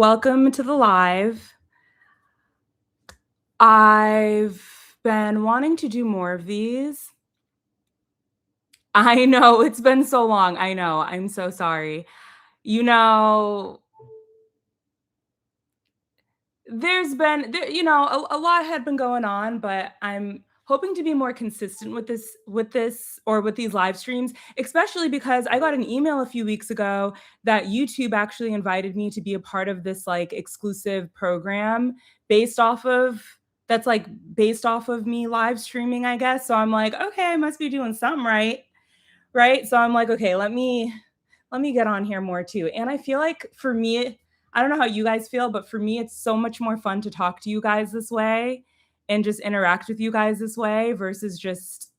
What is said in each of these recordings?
Welcome to the live. I've been wanting to do more of these. I know it's been so long. I know. I'm so sorry. You know, there's been a lot had been going on, but I'm hoping to be more consistent with these live streams, especially because I got an email a few weeks ago that YouTube actually invited me to be a part of this like exclusive program based off of based off of me live streaming, I guess. So I'm like, okay, I must be doing something right. Right? So I'm like, okay, let me get on here more too. And I feel like for me, I don't know how you guys feel, but for me, it's so much more fun to talk to you guys this way and just interact with you guys this way versus just,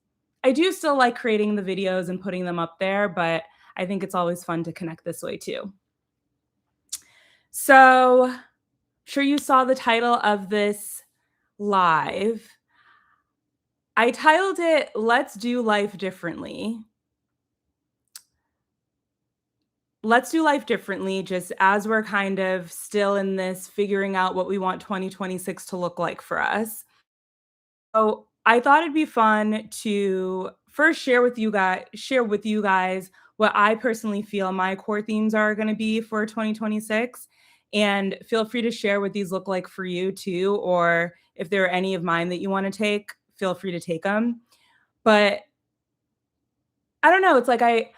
I do still like creating the videos and putting them up there, but I think it's always fun to connect this way too. So, sure you saw the title of this live. I titled it, Let's Do Life Differently. Let's do life differently just as we're kind of still in this figuring out what we want 2026 to look like for us. So, I thought it'd be fun to first share with you guys what I personally feel my core themes are going to be for 2026, and feel free to share what these look like for you too, or if there are any of mine that you want to take, feel free to take them. But I don't know, it's like I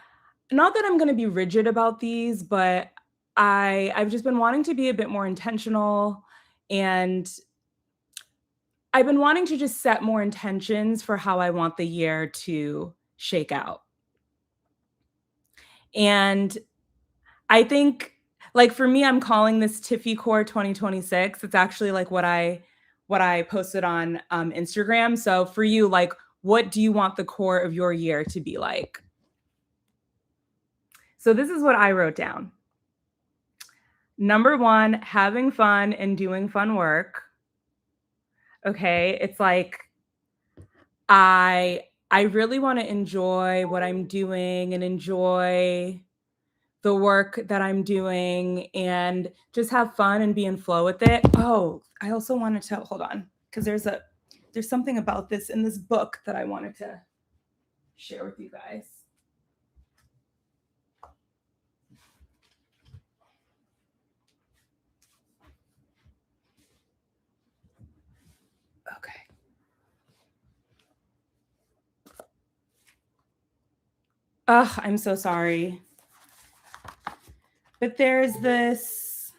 not that I'm gonna be rigid about these, but I've just been wanting to be a bit more intentional, and I've been wanting to just set more intentions for how I want the year to shake out. And I think, like, for me, I'm calling this Tiffy Core 2026. It's actually like what I posted on Instagram. So for you, like, what do you want the core of your year to be like? So this is what I wrote down. Number one, having fun and doing fun work. Okay. It's like I really want to enjoy what I'm doing and enjoy the work that I'm doing and just have fun and be in flow with it. Oh, I also wanted to hold on because there's something about this in this book that I wanted to share with you guys. Okay. Ugh, I'm so sorry. But there's this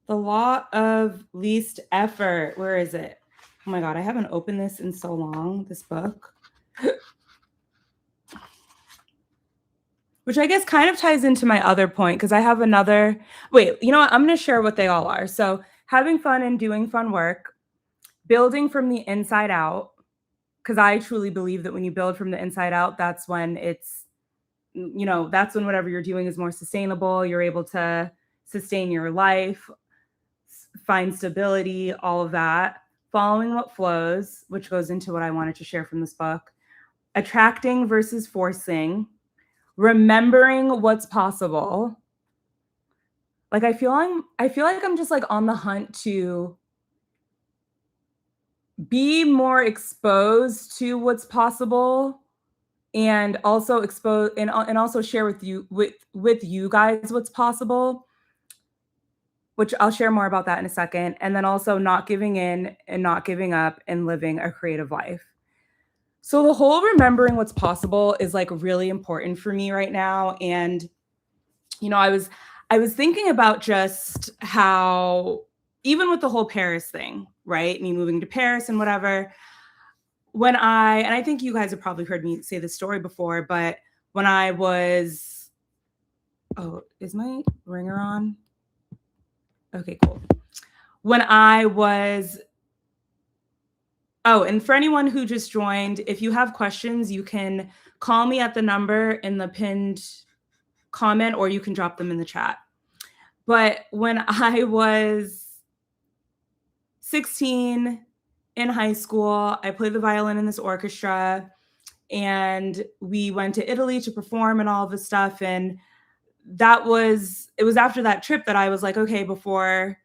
the law of least effort. Where is it? Oh my God, I haven't opened this in so long, this book. Which I guess kind of ties into my other point because I have another. Wait, you know what? I'm going to share what they all are. So, having fun and doing fun work, building from the inside out, because I truly believe that when you build from the inside out, that's when that's when whatever you're doing is more sustainable. You're able to sustain your life, find stability, all of that. Following what flows, which goes into what I wanted to share from this book. Attracting versus forcing, remembering what's possible. Like I feel like I'm just like on the hunt to be more exposed to what's possible and also expose and also share with you guys what's possible, which I'll share more about that in a second, and then also not giving in and not giving up and living a creative life. So the whole remembering what's possible is like really important for me right now. And I was thinking about just how even with the whole Paris thing, right? Me moving to Paris and whatever, and I think you guys have probably heard me say this story before, but when I was oh, is my ringer on? Okay, cool. When I was Oh, and for anyone who just joined, if you have questions, you can call me at the number in the pinned comment or you can drop them in the chat. But when I was 16 in high school, I played the violin in this orchestra and we went to Italy to perform and all this stuff. And it was after that trip that I was like, okay, before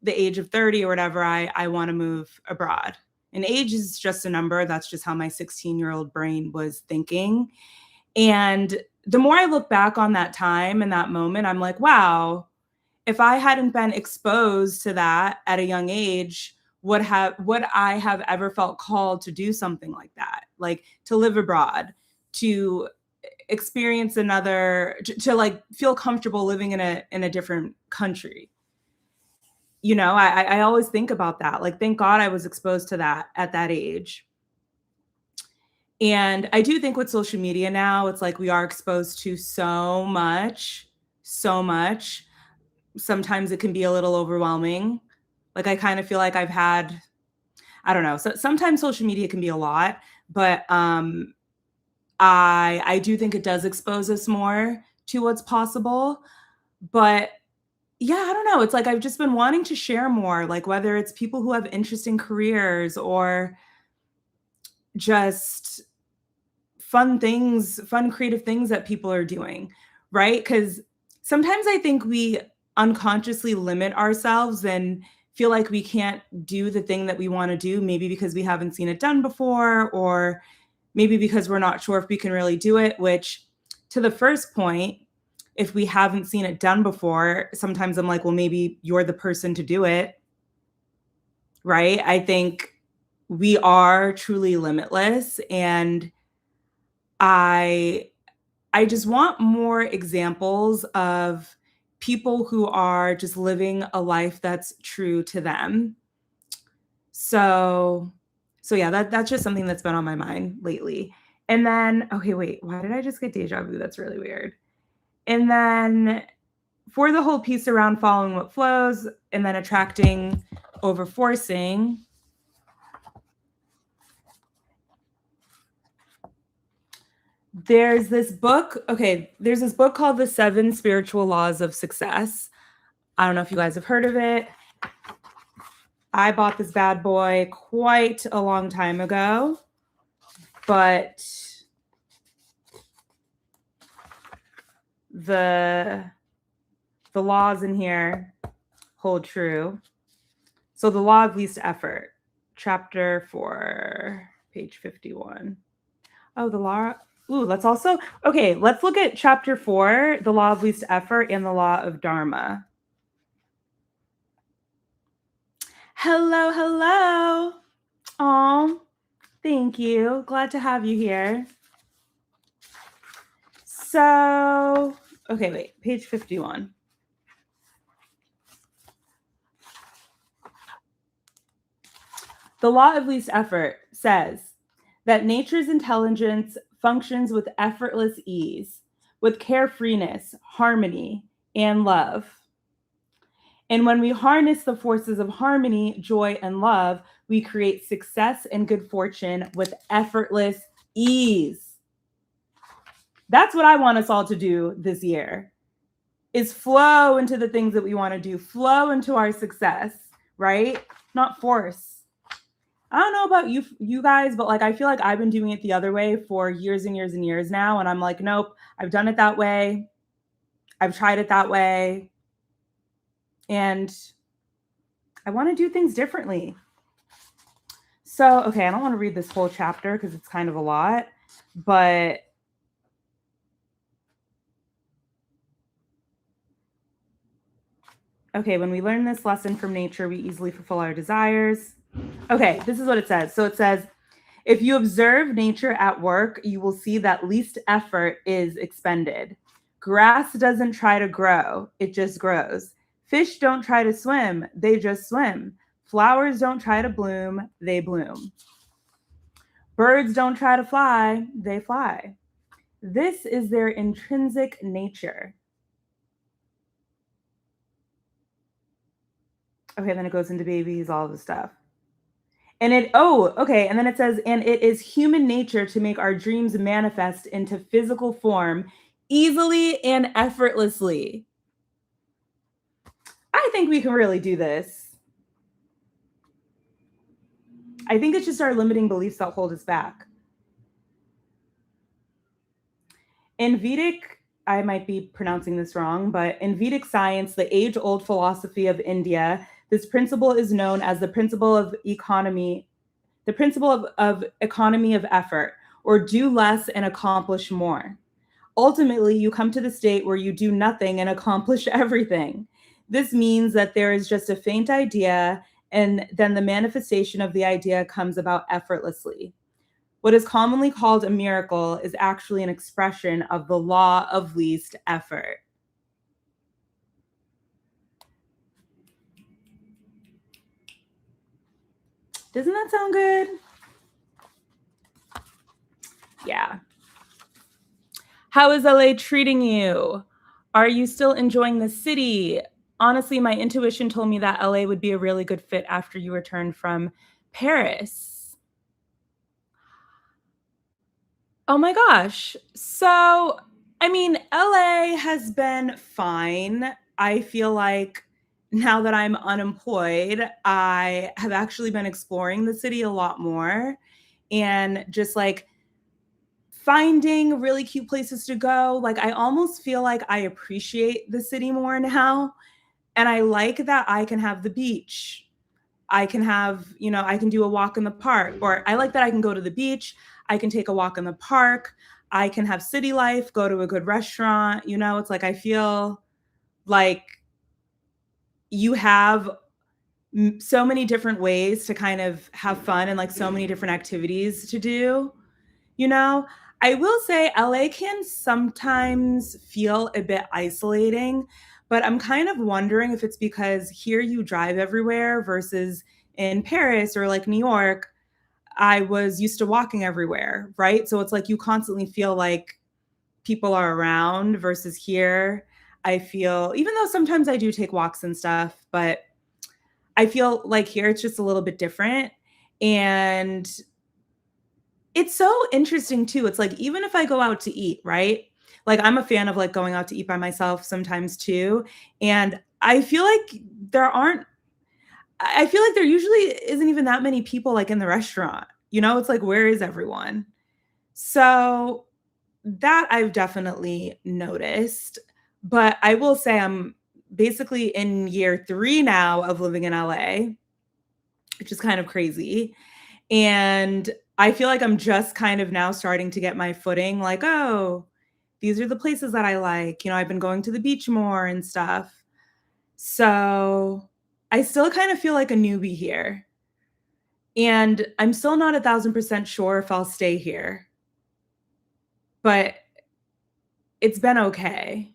the age of 30 or whatever, I want to move abroad. And age is just a number. That's just how my 16-year-old brain was thinking. And the more I look back on that time and that moment, I'm like, wow, if I hadn't been exposed to that at a young age, would I have ever felt called to do something like that? Like to live abroad, to experience to like feel comfortable living in a different country. I always think about that. Like, thank God I was exposed to that at that age. And I do think with social media now, it's like we are exposed to so much, so much. Sometimes it can be a little overwhelming. Like I kind of feel like I don't know. So sometimes social media can be a lot, but I do think it does expose us more to what's possible. But yeah, I don't know. It's like I've just been wanting to share more, like whether it's people who have interesting careers or just fun creative things that people are doing, right? Because sometimes I think we unconsciously limit ourselves and feel like we can't do the thing that we want to do, maybe because we haven't seen it done before, or maybe because we're not sure if we can really do it, which to the first point, if we haven't seen it done before, sometimes I'm like, well, maybe you're the person to do it, right? I think we are truly limitless, and I I just want more examples of people who are just living a life that's true to them. So so yeah, that's just something that's been on my mind lately. And then okay, wait, why did I just get deja vu? That's really weird. And then for the whole piece around following what flows and then attracting over forcing, there's this book called The Seven Spiritual Laws of Success. I don't know if you guys have heard of it. I bought this bad boy quite a long time ago, but the laws in here hold true. So the law of least effort, chapter 4, page 51. Oh, the law. Ooh, let's look at chapter 4, the law of least effort and the law of dharma. Hello, hello. Oh, thank you. Glad to have you here. So, okay, wait, page 51. The law of least effort says that nature's intelligence functions with effortless ease, with carefreeness, harmony, and love. And when we harness the forces of harmony, joy, and love, we create success and good fortune with effortless ease. That's what I want us all to do this year, is flow into the things that we want to do, flow into our success, right? Not force. I don't know about you guys, but like I feel like I've been doing it the other way for years and years and years now, and I'm like, nope, I've done it that way. I've tried it that way. And I want to do things differently. So, okay, I don't want to read this whole chapter because it's kind of a lot, but okay, when we learn this lesson from nature, we easily fulfill our desires. Okay, this is what it says. So it says, if you observe nature at work, you will see that least effort is expended. Grass doesn't try to grow, it just grows. Fish don't try to swim, they just swim. Flowers don't try to bloom, they bloom. Birds don't try to fly, they fly. This is their intrinsic nature. Okay, then it goes into babies, all the stuff. And and then it says, and it is human nature to make our dreams manifest into physical form easily and effortlessly. I think we can really do this. I think it's just our limiting beliefs that hold us back. In Vedic I might be pronouncing this wrong, but in Vedic science, the age old philosophy of India, this principle is known as the principle of economy of effort, or do less and accomplish more. Ultimately, you come to the state where you do nothing and accomplish everything. This means that there is just a faint idea, and then the manifestation of the idea comes about effortlessly. What is commonly called a miracle is actually an expression of the law of least effort. Doesn't that sound good? Yeah. How is LA treating you? Are you still enjoying the city? Honestly, my intuition told me that LA would be a really good fit after you returned from Paris. Oh my gosh. So, I mean, LA has been fine. I feel like now that I'm unemployed, I have actually been exploring the city a lot more and just like finding really cute places to go. Like, I almost feel like I appreciate the city more now. And I like that I can have the beach. I can have, I can do a walk in the park, or I like that I can go to the beach. I can take a walk in the park. I can have city life, go to a good restaurant. It's like I feel like you have so many different ways to kind of have fun and like so many different activities to do. You know, I will say LA can sometimes feel a bit isolating, but I'm kind of wondering if it's because here you drive everywhere versus in Paris or like New York, I was used to walking everywhere, right? So it's like you constantly feel like people are around versus here. I feel, even though sometimes I do take walks and stuff, but I feel like here it's just a little bit different. And it's so interesting too. It's like even if I go out to eat, right? Like I'm a fan of like going out to eat by myself sometimes too. And I feel like there aren't I feel like there usually isn't even that many people like in the restaurant. It's like where is everyone? So that I've definitely noticed. But I will say I'm basically in year 3 now of living in LA, which is kind of crazy. And I feel like I'm just kind of now starting to get my footing like, oh, these are the places that I like. I've been going to the beach more and stuff. So I still kind of feel like a newbie here. And I'm still not 1,000% sure if I'll stay here, but it's been okay.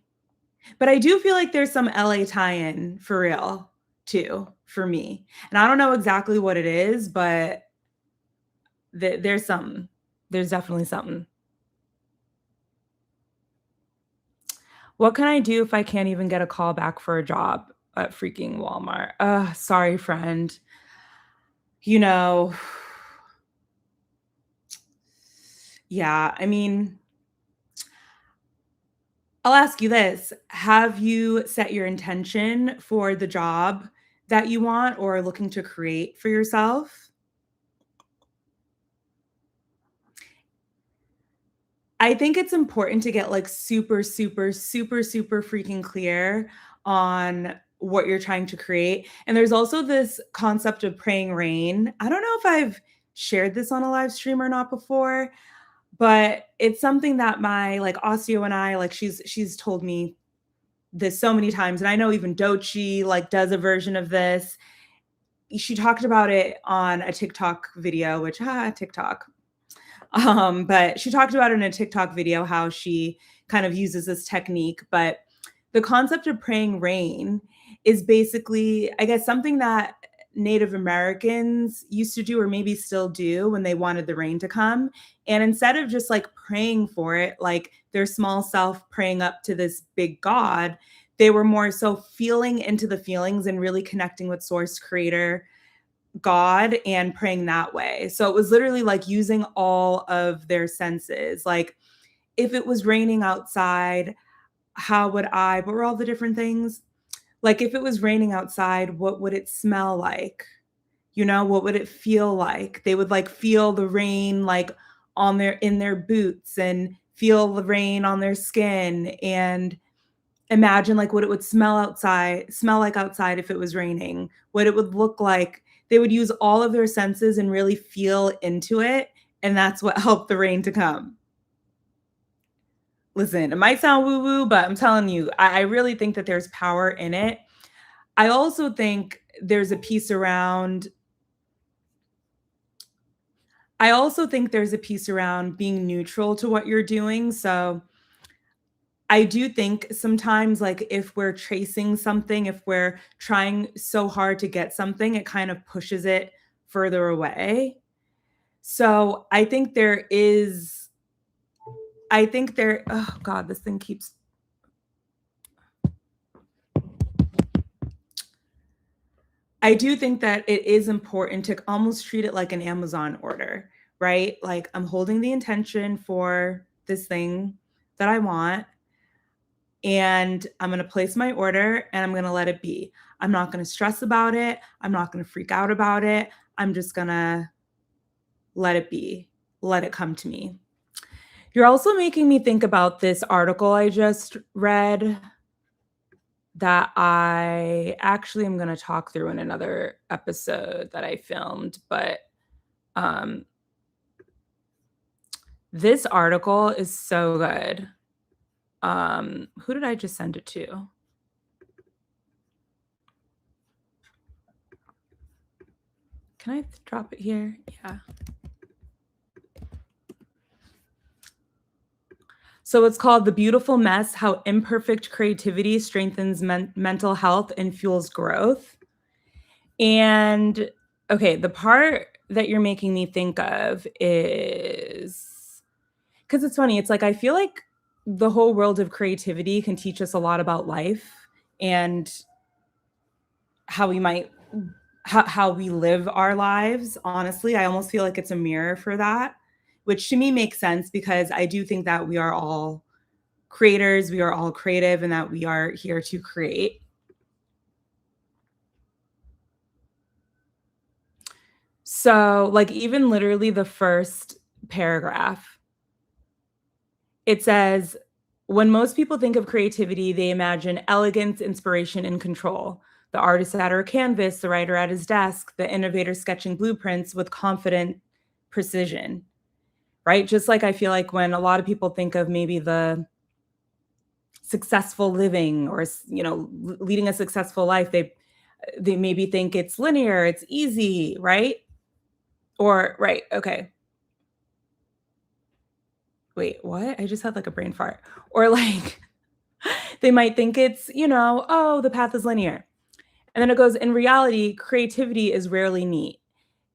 But I do feel like there's some LA tie in for real too for me. And I don't know exactly what it is, but there's something. There's definitely something. What can I do if I can't even get a call back for a job at freaking Walmart? Sorry, friend. You know, yeah, I mean, I'll ask you this. Have you set your intention for the job that you want or are looking to create for yourself? I think it's important to get like super, super, super, super freaking clear on what you're trying to create. And there's also this concept of praying rain. I don't know if I've shared this on a live stream or not before, but it's something that my like osteo and I like she's told me this so many times. And I know even Dochi like does a version of this. She talked about it on a TikTok video, which TikTok. But she talked about it in a TikTok video how she kind of uses this technique. But the concept of praying rain is basically, I guess, something that Native Americans used to do, or maybe still do, when they wanted the rain to come. And instead of just like praying for it, like their small self praying up to this big God, they were more so feeling into the feelings and really connecting with source creator God and praying that way. So it was literally like using all of their senses. Like if it was raining outside, how would what were all the different things? Like if it was raining outside, what would it smell like? What would it feel like? They would like feel the rain like on their in their boots and feel the rain on their skin and imagine like what it would smell like outside if it was raining, what it would look like. They would use all of their senses and really feel into it, and that's what helped the rain to come. Listen, it might sound woo woo, but I'm telling you, I really think that there's power in it. I also think there's a piece around I also think there's a piece around being neutral to what you're doing. So I do think sometimes, like, if we're chasing something, if we're trying so hard to get something, it kind of pushes it further away. So I think there, oh God, this thing keeps, I do think that it is important to almost treat it like an Amazon order, right? Like, I'm holding the intention for this thing that I want, and I'm gonna place my order and I'm gonna let it be. I'm not gonna stress about it. I'm not gonna freak out about it. I'm just gonna let it be, let it come to me. You're also making me think about this article I just read that I actually am gonna talk through in another episode that I filmed, but um, this article is so good. Who did I just send it to? Can I drop it here? Yeah. So it's called The Beautiful Mess: How Imperfect Creativity Strengthens Mental Health and Fuels Growth. And okay, the part that you're making me think of is because it's funny, it's like I feel like the whole world of creativity can teach us a lot about life and how we might how we live our lives. Honestly, I almost feel like it's a mirror for that, which to me makes sense because I do think that we are all creators, we are all creative, and that we are here to create. So, like, even literally the first paragraph, it says, when most people think of creativity, they imagine elegance, inspiration, and control. The artist at her canvas, the writer at his desk, the innovator sketching blueprints with confident precision, right? Just like I feel like when a lot of people think of maybe the successful living or leading a successful life, they maybe think it's linear, it's easy, right? Or right, okay. Wait, what? I just had like a brain fart. Or like they might think it's, oh, the path is linear. And then it goes, in reality, creativity is rarely neat.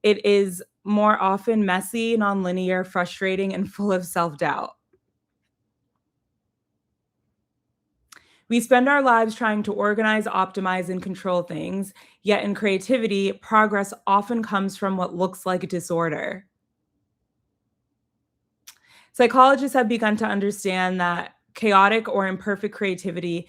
It is more often messy, nonlinear, frustrating, and full of self-doubt. We spend our lives trying to organize, optimize, and control things, yet in creativity, progress often comes from what looks like disorder. Psychologists have begun to understand that chaotic or imperfect creativity,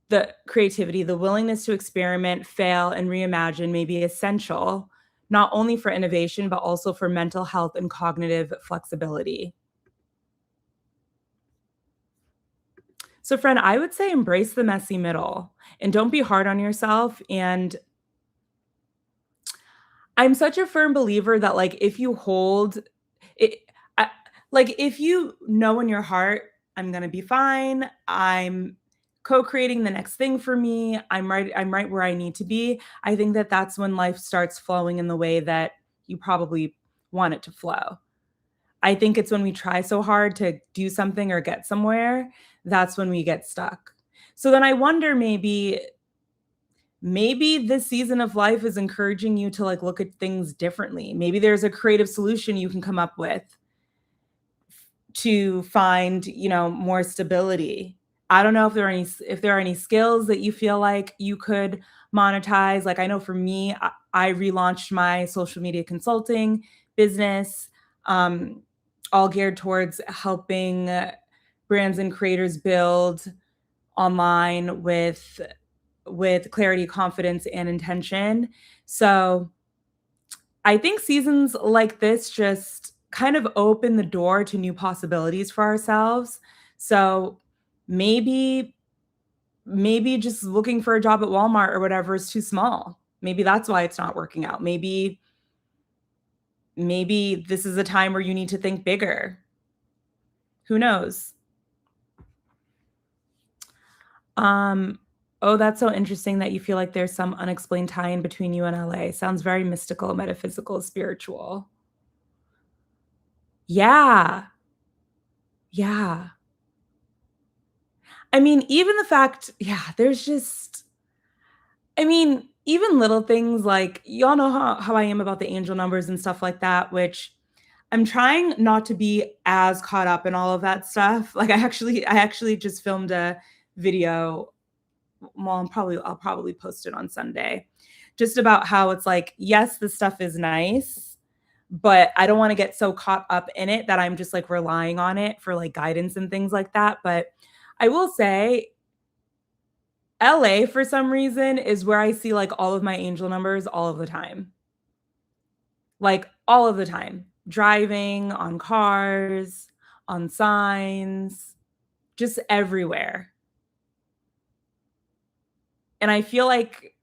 the willingness to experiment, fail, and reimagine may be essential, not only for innovation, but also for mental health and cognitive flexibility. So, friend, I would say embrace the messy middle and don't be hard on yourself. And I'm such a firm believer that, like, if you hold it, I, like, if you know in your heart, I'm gonna be fine. I'm co-creating the next thing for me. I'm right where I need to be. I think that that's when life starts flowing in the way that you probably want it to flow. I think it's when we try so hard to do something or get somewhere, that's when we get stuck. So then I wonder, maybe this season of life is encouraging you to like look at things differently. Maybe there's a creative solution you can come up with to find, more stability. I don't know if there are any skills that you feel like you could monetize. Like I know for me, I relaunched my social media consulting business, um, all geared towards helping brands and creators build online with clarity, confidence, and intention. So I think seasons like this just kind of open the door to new possibilities for ourselves. So maybe maybe just looking for a job at Walmart or whatever is too small. Maybe that's why it's not working out. Maybe this is a time where you need to think bigger. Who knows? Um, oh, that's so interesting that you feel like there's some unexplained tie-in between you and LA. Sounds very mystical, metaphysical, spiritual. Yeah. Yeah. I mean, even the fact yeah, there's just I mean, even little things like y'all know how I am about the angel numbers and stuff like that, which I'm trying not to be as caught up in all of that stuff. Like I actually just filmed a video. Well, I'll probably post it on Sunday. Just about how it's like, yes, this stuff is nice, but I don't want to get so caught up in it that I'm just like relying on it for like guidance and things like that. But I will say LA for some reason is where I see like all of my angel numbers all of the time. Like all of the time. Driving, on cars, on signs, just everywhere. And I feel like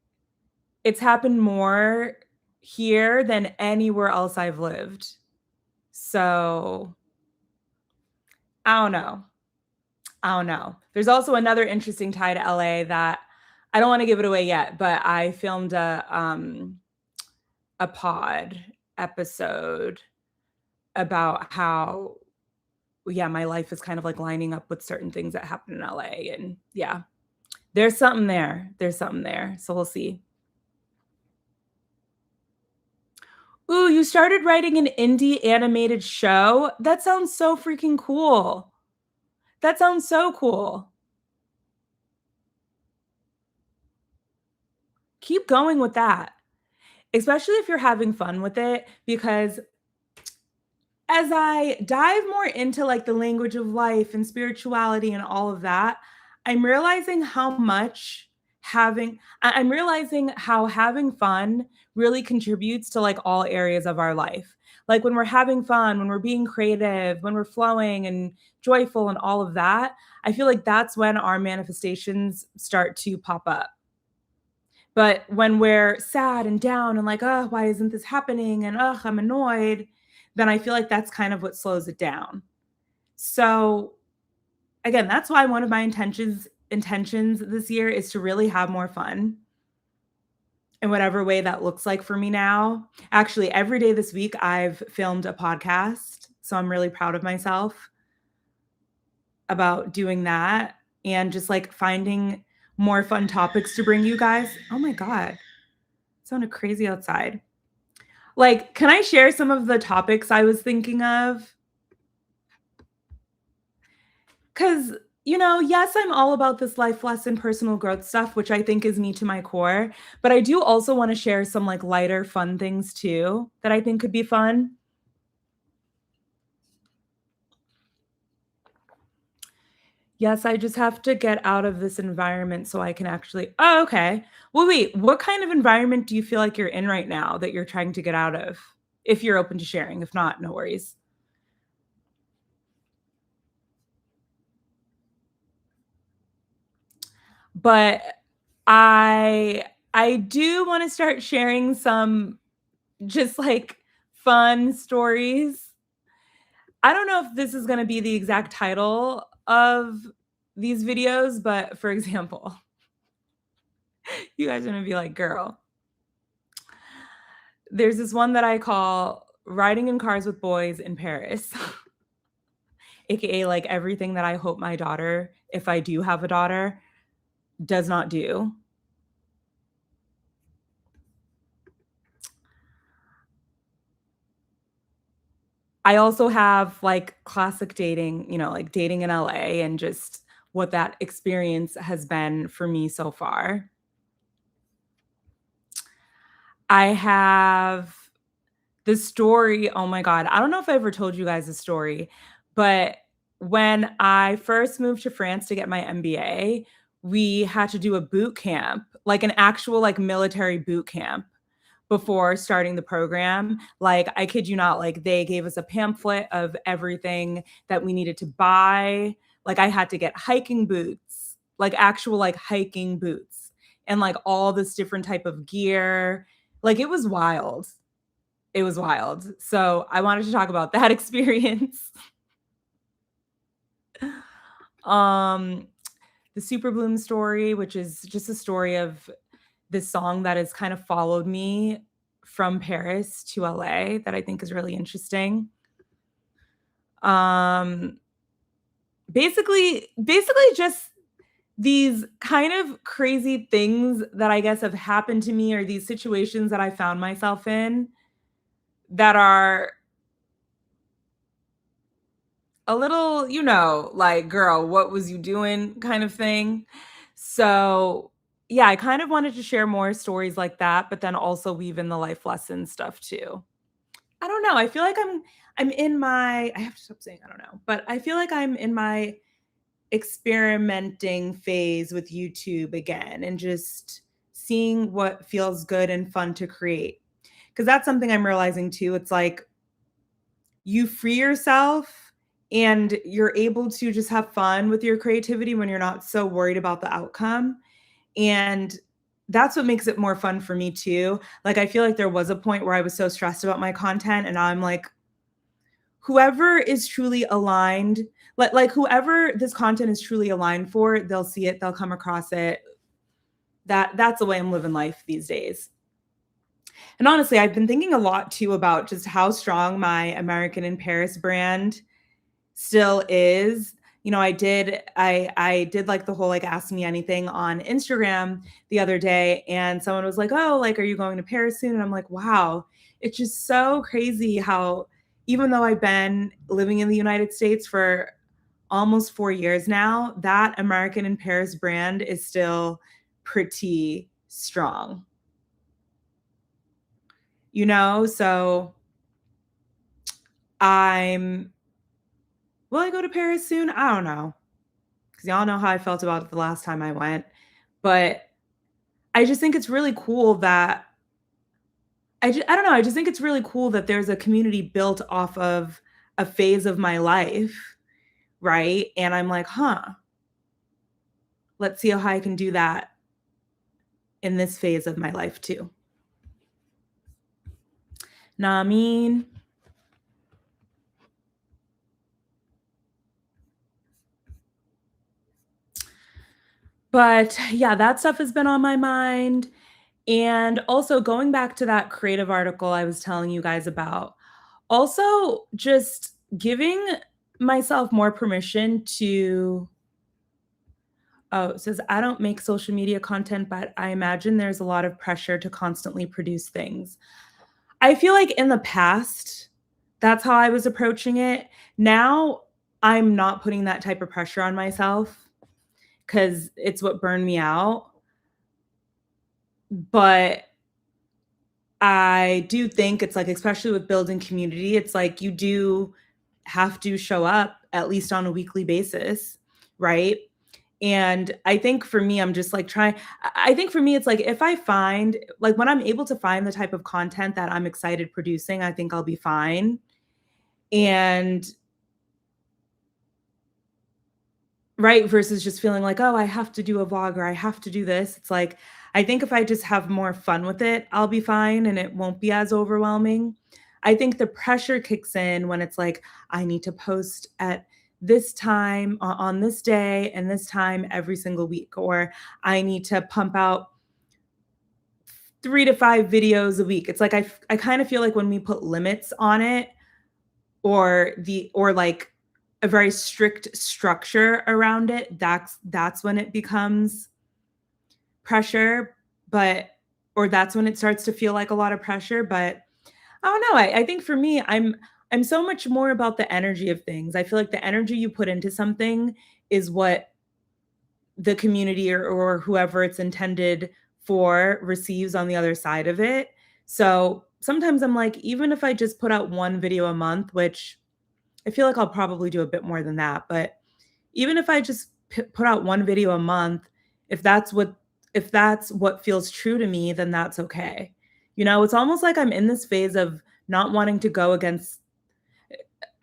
it's happened more here than anywhere else I've lived. So, I don't know. I don't know. There's also another interesting tie to LA that I don't wanna give it away yet, but I filmed a pod episode about how, yeah, my life is kind of, like, lining up with certain things that happen in LA, and yeah, there's something there. There's something there, so we'll see. Ooh, you started writing an indie animated show? That sounds so freaking cool. That sounds so cool. Keep going with that, especially if you're having fun with it, because as I dive more into, like, the language of life and spirituality and all of that, I'm realizing how much I'm realizing how having fun really contributes to, like, all areas of our life. Like, when we're having fun, when we're being creative, when we're flowing and joyful and all of that, I feel like that's when our manifestations start to pop up. But when we're sad and down and like, "Oh, why isn't this happening?" and, "Ugh, I'm annoyed," then I feel like that's kind of what slows it down. So, again, that's why one of my intentions this year is to really have more fun in whatever way that looks like for me now. Actually, every day this week, I've filmed a podcast, so I'm really proud of myself about doing that and just, like, finding more fun topics to bring you guys. Oh my god, it sounded crazy outside. Like, can I share some of the topics I was thinking of? 'Cause, yes, I'm all about this life lesson, personal growth stuff, which I think is me to my core, but I do also wanna share some, like, lighter, fun things too that I think could be fun. Yes, I just have to get out of this environment so I can actually Oh, okay. Well, wait, what kind of environment do you feel like you're in right now that you're trying to get out of? If you're open to sharing, if not, no worries. But I do wanna start sharing some just, like, fun stories. I don't know if this is gonna be the exact title of these videos, but for example, you guys are gonna be like, "Girl." There's this one that I call "Riding in Cars with Boys in Paris," AKA, like, everything that I hope my daughter, if I do have a daughter, does not do. I also have, like, classic dating, like, dating in LA and just what that experience has been for me so far. I have the story. Oh my god, I don't know if I ever told you guys the story, but when I first moved to France to get my MBA, we had to do a boot camp, like an actual, like, military boot camp before starting the program. Like, I kid you not, like, they gave us a pamphlet of everything that we needed to buy. Like, I had to get hiking boots, like, actual, like, hiking boots, and, like, all this different type of gear. Like, it was wild. It was wild. So, I wanted to talk about that experience. Um, the Super Bloom story, which is just a story of this song that has kind of followed me from Paris to LA that I think is really interesting. Um, basically just these kind of crazy things that I guess have happened to me or these situations that I found myself in that are a little, like, "Girl, what was you doing?" kind of thing. So, yeah, I kind of wanted to share more stories like that, but then also weave in the life lesson stuff too. I don't know, I feel like I'm in my I have to stop saying I don't know, but I feel like I'm in my experimenting phase with YouTube again and just seeing what feels good and fun to create. Because that's something I'm realizing too. It's like you free yourself and you're able to just have fun with your creativity when you're not so worried about the outcome. And that's what makes it more fun for me too. Like, I feel like there was a point where I was so stressed about my content, and now I'm like, whoever is truly aligned, like whoever this content is truly aligned for, they'll see it, they'll come across it. That's the way I'm living life these days. And honestly, I've been thinking a lot too about just how strong my American in Paris brand still is. I did like the whole like ask me anything on Instagram the other day, and someone was like, "Oh, like are you going to Paris soon?" And I'm like, "Wow, it's just so crazy how even though I've been living in the United States for almost 4 years now, that American in Paris brand is still pretty strong." So I'm will I go to Paris soon? I don't know, because y'all know how I felt about it the last time I went. But I just think it's really cool that I don't know, I just think it's really cool that there's a community built off of a phase of my life, right? And I'm like, "Huh, let's see how I can do that in this phase of my life too." Nah, I mean, but yeah, that stuff has been on my mind. And also going back to that creative article I was telling you guys about, also just giving myself more permission to oh, it says, "I don't make social media content, but I imagine there's a lot of pressure to constantly produce things." I feel like in the past, that's how I was approaching it. Now, I'm not putting that type of pressure on myself because it's what burned me out. But I do think it's like, especially with building community, it's like you do have to show up at least on a weekly basis, right? And I think for me, I'm just like trying, I think for me, it's like if I find, like when I'm able to find the type of content that I'm excited producing, I think I'll be fine. And right, versus just feeling like, "Oh, I have to do a vlog or I have to do this." It's like, I think if I just have more fun with it, I'll be fine and it won't be as overwhelming. I think the pressure kicks in when it's like, I need to post at this time on this day and this time every single week, or I need to pump out 3 to 5 videos a week. It's like I kind of feel like when we put limits on it, or like a very strict structure around it, that's when it becomes pressure, but or that's when it starts to feel like a lot of pressure. But I don't know, I think for me, I'm so much more about the energy of things. I feel like the energy you put into something is what the community or whoever it's intended for receives on the other side of it. So sometimes I'm like, even if I just put out 1 video a month, which I feel like I'll probably do a bit more than that, but even if I just put out 1 video a month, if that's what if that's what feels true to me, then that's okay. It's almost like I'm in this phase of not wanting to go against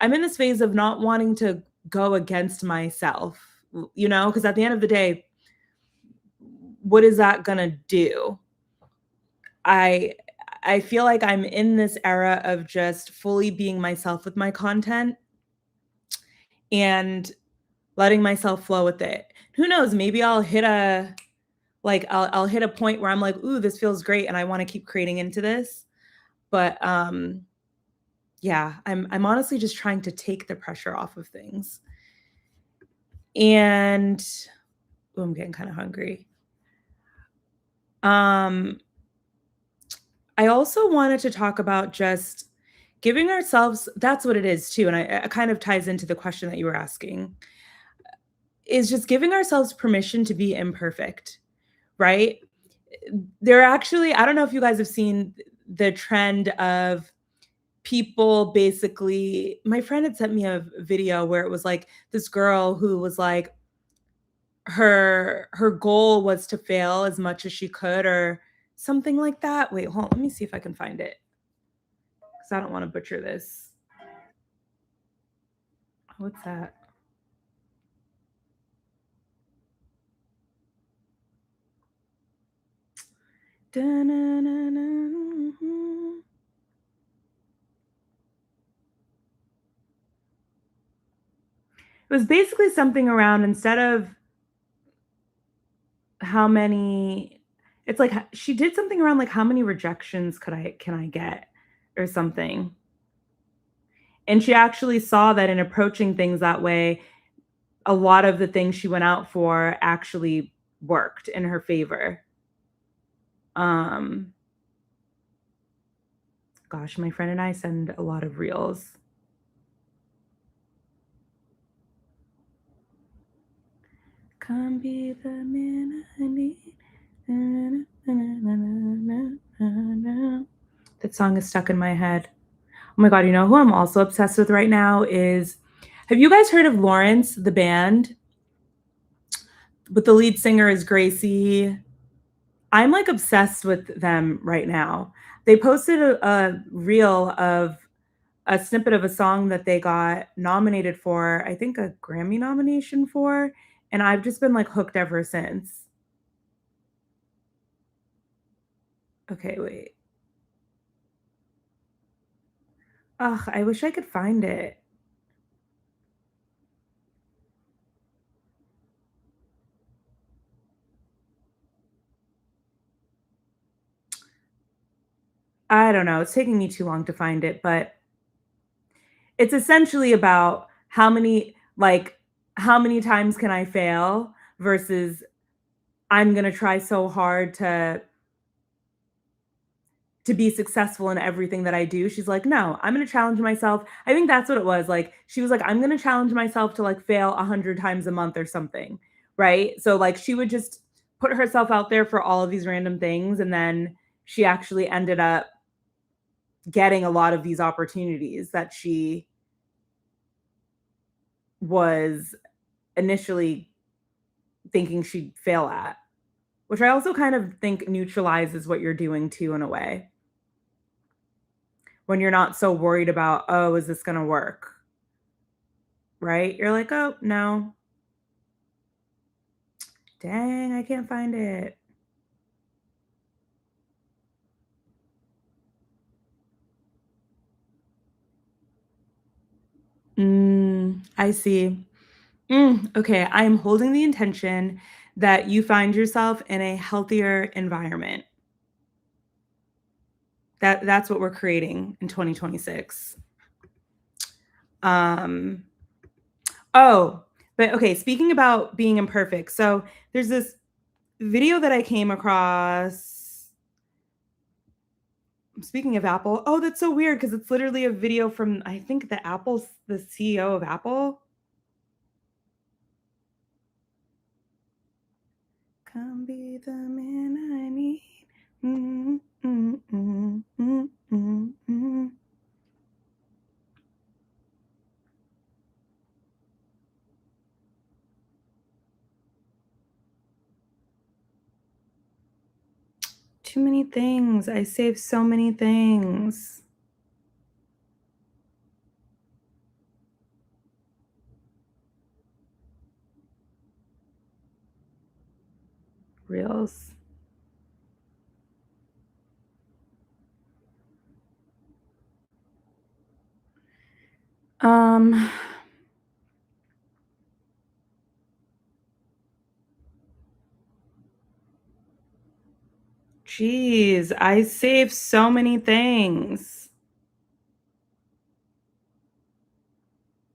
I'm in this phase of not wanting to go against myself, because at the end of the day, what is that gonna do? I I feel like I'm in this era of just fully being myself with my content and letting myself flow with it. Who knows? Maybe I'll hit a point where I'm like, "Ooh, this feels great," and I wanna keep creating into this. But, yeah, I'm honestly just trying to take the pressure off of things. And ooh, I'm getting kinda hungry. Um, I also wanted to talk about just giving ourselves that's what it is too, and it kind of ties into the question that you were asking, is just giving ourselves permission to be imperfect, right? There are actually I don't know if you guys have seen the trend of people basically my friend had sent me a video where it was like this girl who was like her goal was to fail as much as she could or something like that. Wait, hold on, let me see if I can find it because I don't want to butcher this. What's that? Da-na-na-na. It was basically something around instead of how many it's like she did something around like how many rejections can I get or something. And she actually saw that in approaching things that way, a lot of the things she went out for actually worked in her favor. Um, Gosh, my friend and I send a lot of reels. Come be the man I need. Na, na, na, na, na, na. That song is stuck in my head. Oh my god, you know who I'm also obsessed with right now is have you guys heard of Lawrence, the band? But the lead singer is Gracie. I'm like obsessed with them right now. They posted a reel of a snippet of a song that they got nominated for, I think a Grammy nomination for, and I've just been like hooked ever since. Okay, wait. Ugh, I wish I could find it. I don't know. It's taking me too long to find it, but it's essentially about how many times can I fail versus I'm going to try so hard to be successful in everything that I do. She's like, "No, I'm gonna challenge myself." I think that's what it was, like, she was like, "I'm gonna challenge myself to, like, fail 100 times a month or something," right? So, like, she would just put herself out there for all of these random things, and then she actually ended up getting a lot of these opportunities that she was initially thinking she'd fail at, which I also kind of think neutralizes what you're doing too in a way, when you're not so worried about, "Oh, is this gonna work?" Right? You're like, "Oh, no. Dang, I can't find it." I see. Okay, I am holding the intention that you find yourself in a healthier environment. That's what we're creating in 2026. Um, oh, but okay, speaking about being imperfect. So, there's this video that I came across. Speaking of Apple, oh, that's so weird because it's literally a video from I think the CEO of Apple. Come be the man I need. Mm, mm, mm, mm, mm, mm. Too many many things. I saved so many things. Reels. Um, Geez, I saved so many things.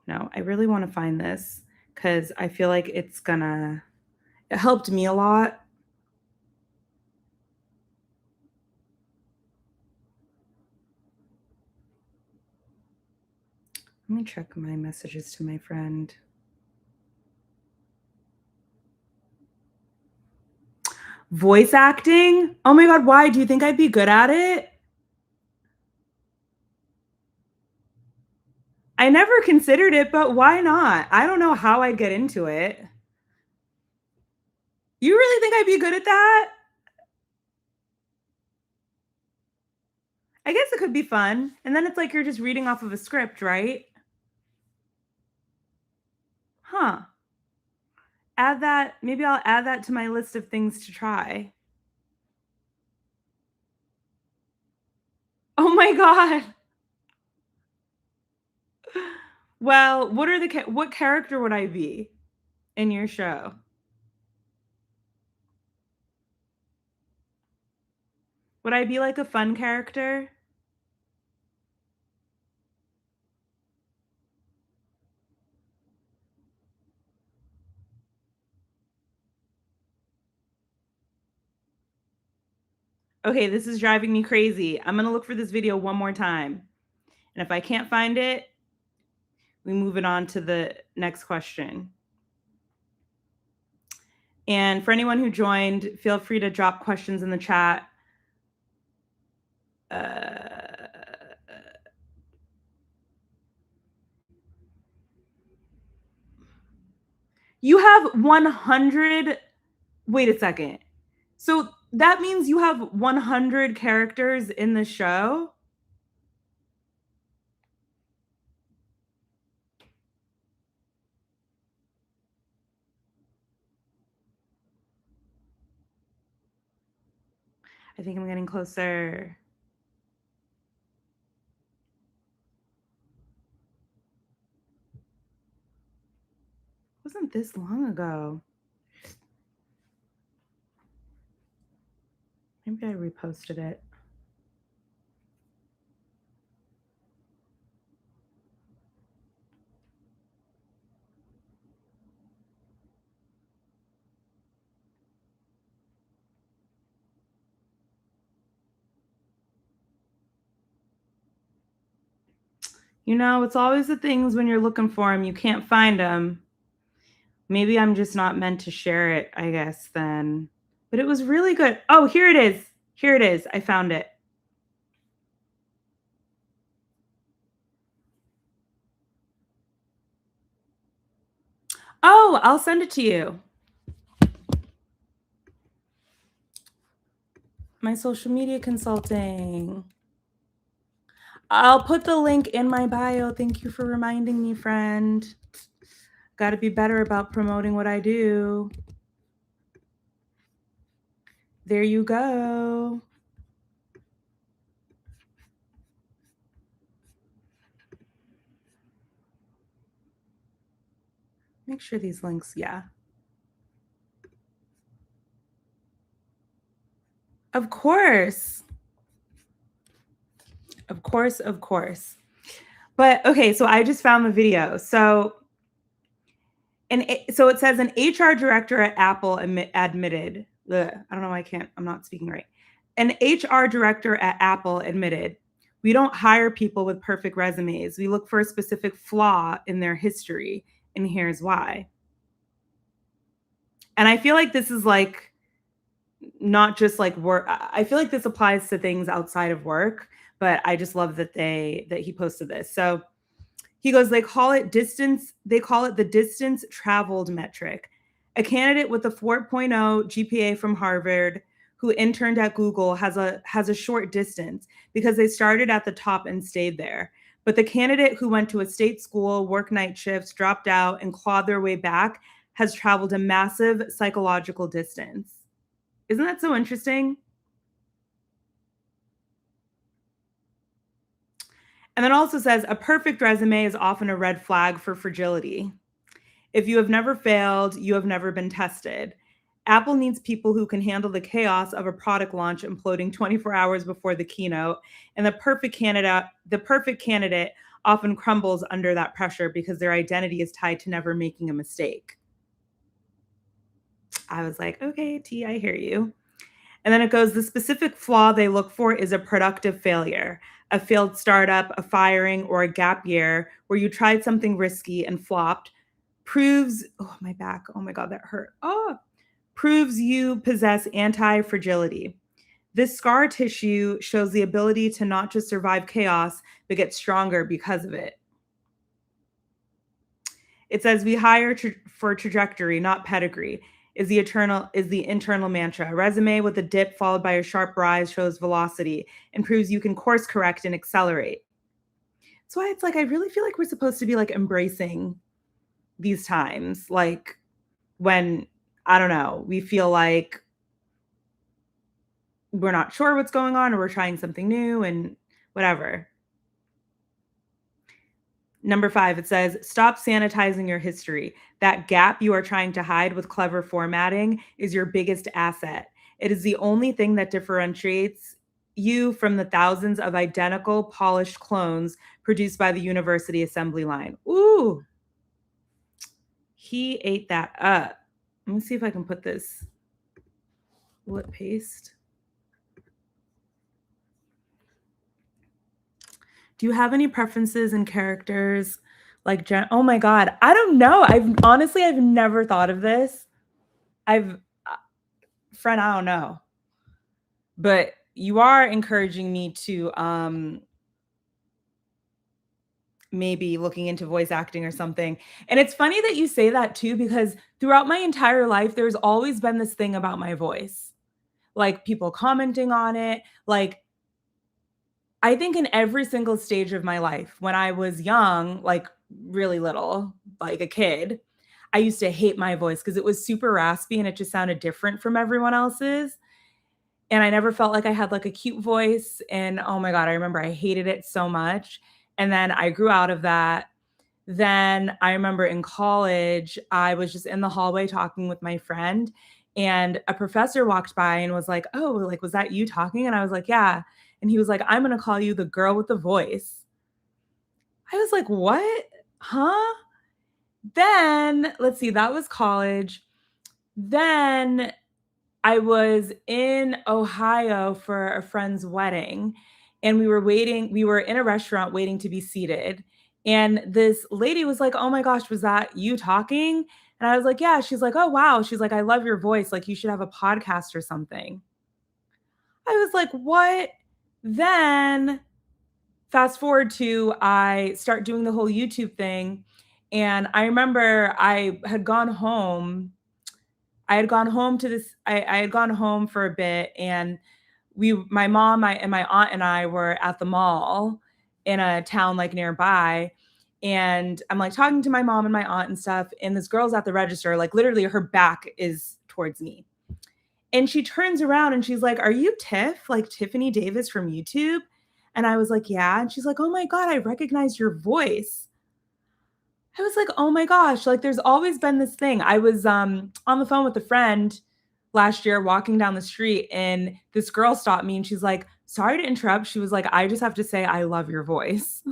No, I really want to find this because I feel like it helped me a lot. Let me check my messages to my friend. Voice acting? Oh my God, why? Do you think I'd be good at it? I never considered it, but why not? I don't know how I'd get into it. You really think I'd be good at that? I guess it could be fun. And then it's like you're just reading off of a script, right? Huh. Add that. Maybe I'll add that to my list of things to try. Oh my God. Well, what character would I be in your show? Would I be like a fun character? Okay, this is driving me crazy. I'm gonna look for this video one more time. And if I can't find it, we move it on to the next question. And for anyone who joined, feel free to drop questions in the chat. Uh, you have 100. Wait a second. So that means you have 100 characters in the show? I think I'm getting closer. It wasn't this long ago. Maybe I reposted it. You know, it's always the things when you're looking for them, you can't find them. Maybe I'm just not meant to share it, I guess, then. But it was really good. Oh, here it is. Here it is. I found it. Oh, I'll send it to you. My social media consulting. I'll put the link in my bio. Thank you for reminding me, friend. Got to be better about promoting what I do. There you go. Make sure these links, yeah. Of course. Of course, of course. But okay, so I just found the video. So it says an HR director at Apple admitted, I don't know why I'm not speaking right. An HR director at Apple admitted, we don't hire people with perfect resumes. We look for a specific flaw in their history, and here's why. And I feel like this is like not just like work. I feel like this applies to things outside of work, but I just love that he posted this. So he goes, they call it the distance traveled metric. A candidate with a 4.0 GPA from Harvard who interned at Google has a short distance because they started at the top and stayed there. But the candidate who went to a state school, worked night shifts, dropped out, and clawed their way back has traveled a massive psychological distance. Isn't that so interesting? And then also says a perfect resume is often a red flag for fragility. If you have never failed, you have never been tested. Apple needs people who can handle the chaos of a product launch imploding 24 hours before the keynote, and the perfect candidate often crumbles under that pressure because their identity is tied to never making a mistake. I was like, "Okay, T, I hear you." And then it goes, the specific flaw they look for is a productive failure, a failed startup, a firing, or a gap year where you tried something risky and flopped, proves, oh, my back. Oh my God, that hurt. Oh, proves you possess anti fragility. This scar tissue shows the ability to not just survive chaos, but get stronger because of it. It says we hire for trajectory, not pedigree. Is the internal mantra. A resume with a dip followed by a sharp rise shows velocity and proves you can course correct and accelerate. That's why it's like I really feel like we're supposed to be like embracing these times, like when I don't know, we feel like we're not sure what's going on or we're trying something new and whatever. Number 5, it says, "Stop sanitizing your history. That gap you are trying to hide with clever formatting is your biggest asset. It is the only thing that differentiates you from the thousands of identical, polished clones produced by the university assembly line." Ooh, he ate that up. Let me see if I can put this. Will it paste? Do you have any preferences in characters? Like, oh my God, I don't know. I've never thought of this. I've, friend, I don't know. But you are encouraging me to maybe looking into voice acting or something. And it's funny that you say that too, because throughout my entire life, there's always been this thing about my voice, like people commenting on it. Like, I think in every single stage of my life, when I was young, like really little, like a kid, I used to hate my voice because it was super raspy and it just sounded different from everyone else's. And I never felt like I had like a cute voice. And oh my God, I remember I hated it so much. And then I grew out of that. Then I remember in college, I was just in the hallway talking with my friend, and a professor walked by and was like, "Oh, like, was that you talking?" And I was like, "Yeah." And he was like, "I'm going to call you the girl with the voice." I was like, "What? Huh?" Then, let's see, that was college. Then I was in Ohio for a friend's wedding, and we were in a restaurant waiting to be seated, and this lady was like, "Oh my gosh, was that you talking?" And I was like, "Yeah." She's like, "Oh, wow." She's like, "I love your voice, like, you should have a podcast or something." I was like, "What?" Then fast forward to I start doing the whole YouTube thing, and I remember I had gone home for a bit, and my mom, and my aunt and I were at the mall in a town like nearby. And I'm like talking to my mom and my aunt and stuff. And this girl's at the register, like literally her back is towards me. And she turns around and she's like, "Are you Tiff? Like Tiffany Davis from YouTube?" And I was like, "Yeah." And she's like, "Oh my God, I recognize your voice." I was like, "Oh my gosh, like there's always been this thing." I was on the phone with a friend last year walking down the street, and this girl stopped me and she's like, "Sorry to interrupt." She was like, "I just have to say I love your voice."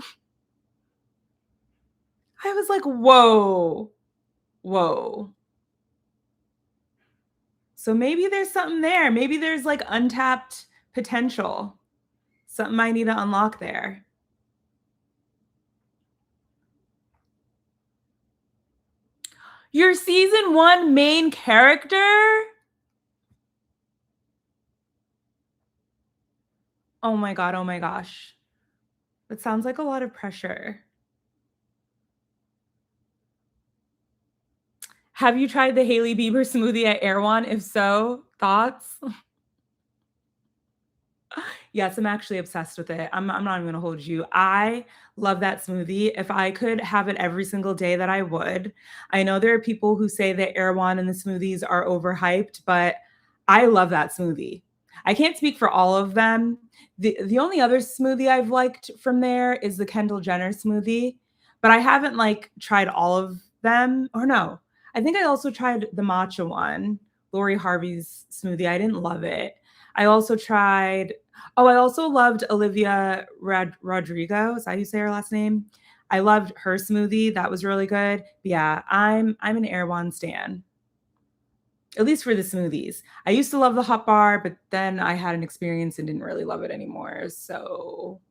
I was like, "Whoa. Whoa." So maybe there's something there. Maybe there's like untapped potential. Something I need to unlock there. Your season 1 main character? Oh my God, oh my gosh. That sounds like a lot of pressure. Have you tried the Hailey Bieber smoothie at Erewhon? If so, thoughts? Yes, I'm actually obsessed with it. I'm not even gonna hold you. I love that smoothie. If I could have it every single day that I would. I know there are people who say that Erewhon and the smoothies are overhyped, but I love that smoothie. I can't speak for all of them. The only other smoothie I've liked from there is the Kendall Jenner smoothie, but I haven't like tried all of them. Or no, I think I also tried the matcha one, Lori Harvey's smoothie. I didn't love it. I also tried Oh, I also loved Olivia Rodrigo. Is that how you say her last name? I loved her smoothie. That was really good. But yeah, I'm an Erewhon stan, at least for the smoothies. I used to love the hot bar, but then I had an experience and didn't really love it anymore. So,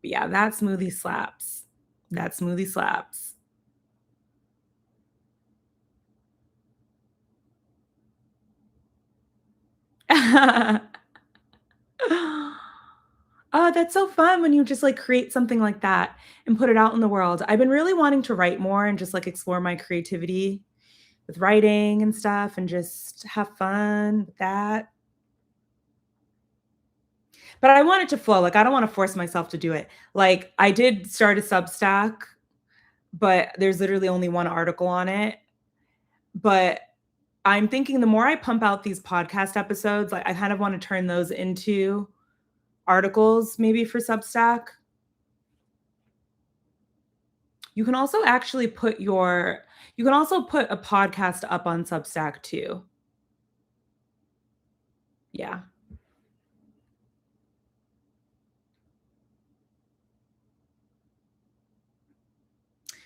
but yeah, that smoothie slaps. That smoothie slaps. Oh, that's so fun when you just like create something like that and put it out in the world. I've been really wanting to write more and just like explore my creativity with writing and stuff and just have fun with that. But I want it to flow. Like I don't want to force myself to do it. Like I did start a Substack, but there's literally only one article on it. But I'm thinking the more I pump out these podcast episodes, like I kind of want to turn those into articles maybe for Substack. You can also actually you can also put a podcast up on Substack too. Yeah.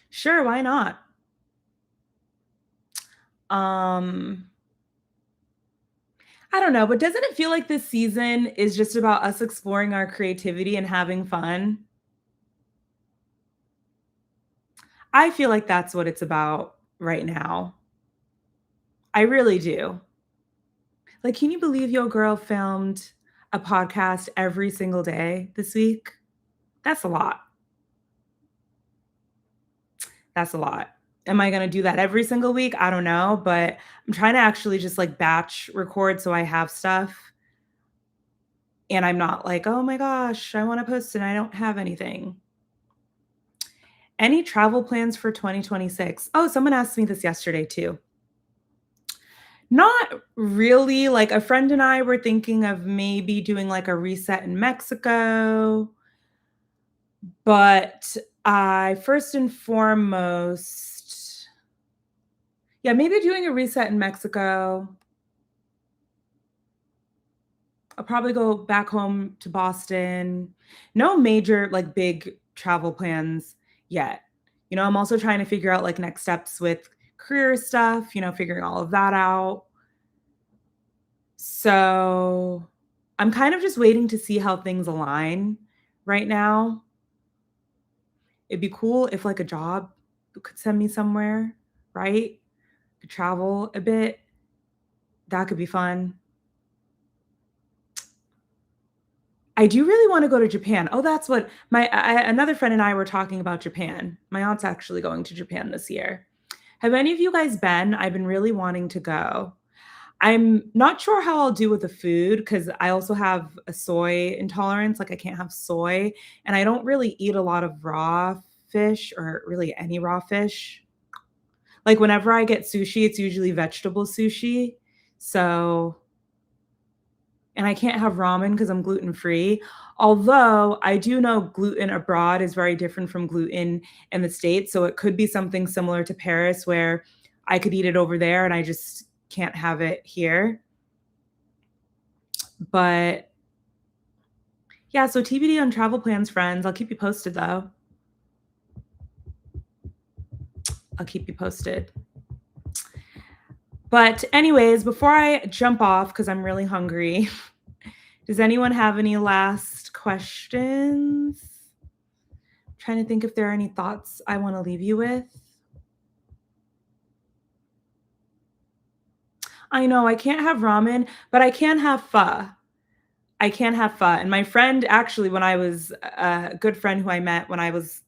Sure, why not? Um, I don't know, but doesn't it feel like this season is just about us exploring our creativity and having fun? I feel like that's what it's about right now. I really do. Like, can you believe your girl filmed a podcast every single day this week? That's a lot. That's a lot. Am I gonna do that every single week? I don't know, but I'm trying to actually just, like, batch record so I have stuff, and I'm not like, "Oh my gosh, I wanna post and I don't have anything." Any travel plans for 2026? Oh, someone asked me this yesterday too. Not really, like, a friend and I were thinking of maybe doing, like, a reset in Mexico, but I first and foremost yeah, maybe doing a reset in Mexico. I'll probably go back home to Boston. No major, like, big travel plans yet. I'm also trying to figure out, like, next steps with career stuff, figuring all of that out. So, I'm kind of just waiting to see how things align right now. It'd be cool if, like, a job could send me somewhere, right? Could travel a bit. That could be fun. I do really wanna go to Japan. Oh, that's what my another friend and I were talking about Japan. My aunt's actually going to Japan this year. Have any of you guys been? I've been really wanting to go. I'm not sure how I'll do with the food because I also have a soy intolerance, like, I can't have soy, and I don't really eat a lot of raw fish or really any raw fish. Like, whenever I get sushi, it's usually vegetable sushi, so and I can't have ramen because 'cause I'm gluten free. Although, I do know gluten abroad is very different from gluten in the States, so it could be something similar to Paris where I could eat it over there and I just can't have it here. But, yeah, so TBD on travel plans, friends. I'll keep you posted, though. I'll keep you posted. But anyways, before I jump off, because 'cause I'm really hungry, does anyone have any last questions? Trying to think if there are any thoughts I wanna leave you with. I know I can't have ramen, but I can have pho. I can have pho, and my friend actually, when I was a good friend who I met when I was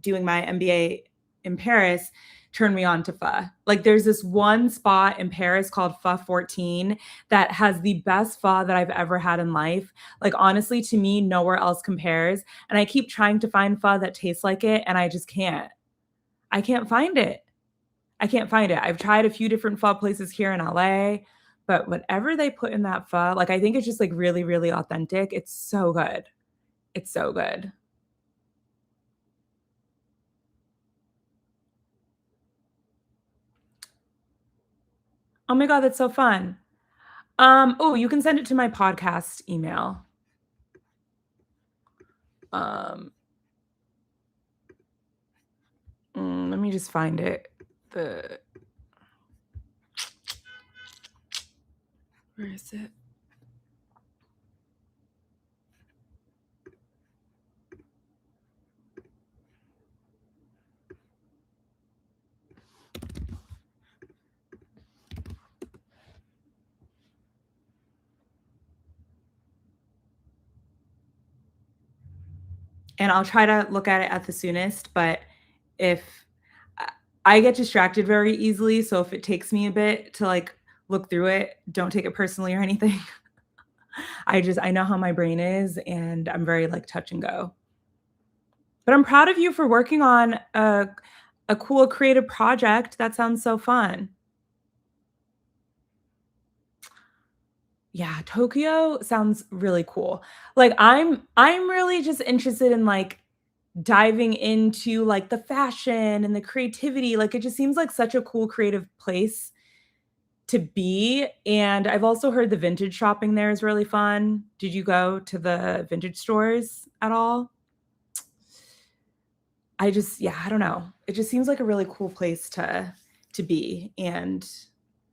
doing my MBA in Paris, turn me on to pho. Like there's this one spot in Paris called Pho 14 that has the best pho that I've ever had in life. Like honestly, to me, nowhere else compares. And I keep trying to find pho that tastes like it, and I just can't. I can't find it. I can't find it. I've tried a few different pho places here in LA, but whatever they put in that pho, like I think it's just like really, really authentic. It's so good. It's so good. Oh my God, that's so fun. Oh, you can send it to my podcast email. Um, Let me just find it. The Where is it? And I'll try to look at it at the soonest, but if I I get distracted very easily, so if it takes me a bit to like look through it, don't take it personally or anything. I know how my brain is and I'm very like touch and go. But I'm proud of you for working on a cool creative project. That sounds so fun. Yeah, Tokyo sounds really cool. Like I'm really just interested in like diving into like the fashion and the creativity. Like it just seems like such a cool creative place to be. And I've also heard the vintage shopping there is really fun. Did you go to the vintage stores at all? Yeah, I don't know. It just seems like a really cool place to be and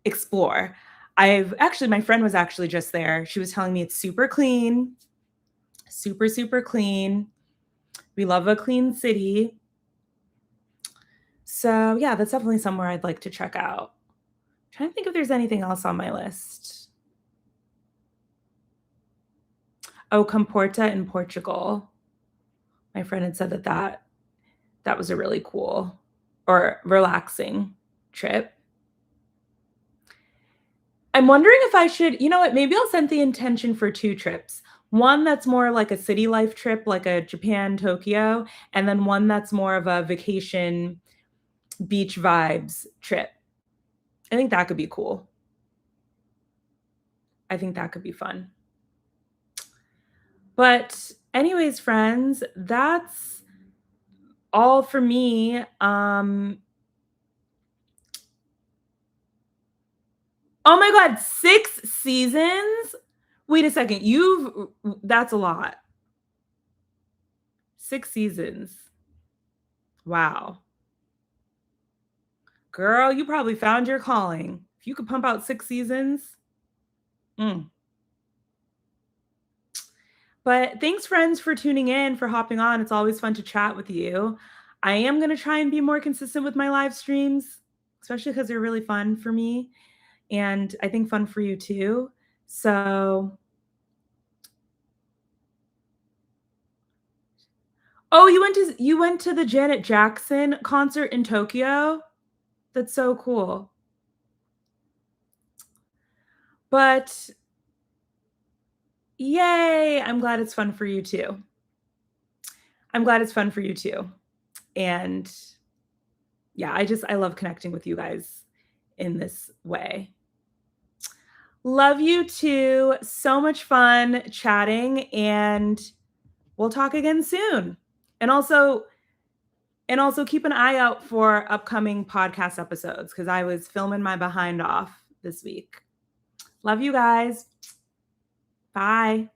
explore. I've actually my friend was actually just there. She was telling me it's super clean, super, super clean. We love a clean city. So yeah, that's definitely somewhere I'd like to check out. Trying to think if there's anything else on my list. Oh, Comporta in Portugal. My friend had said that was a really cool or relaxing trip. I'm wondering if I should, you know what, maybe I'll set the intention for 2 trips. One that's more like a city life trip, like a Japan, Tokyo, and then one that's more of a vacation beach vibes trip. I think that could be cool. I think that could be fun. But anyways, friends, that's all for me. Oh my God, 6 seasons? Wait a second, that's a lot. 6 seasons. Wow. Girl, you probably found your calling. If you could pump out 6 seasons, mm. But thanks, friends, for tuning in, for hopping on. It's always fun to chat with you. I am gonna try and be more consistent with my live streams, especially because 'cause they're really fun for me, and I think fun for you too. So Oh, you went to the Janet Jackson concert in Tokyo? That's so cool. But yay, I'm glad it's fun for you too. I'm glad it's fun for you too. And yeah, I love connecting with you guys in this way. Love you too. So much fun chatting and we'll talk again soon. And also keep an eye out for upcoming podcast episodes cuz I was filming my behind off this week. Love you guys. Bye.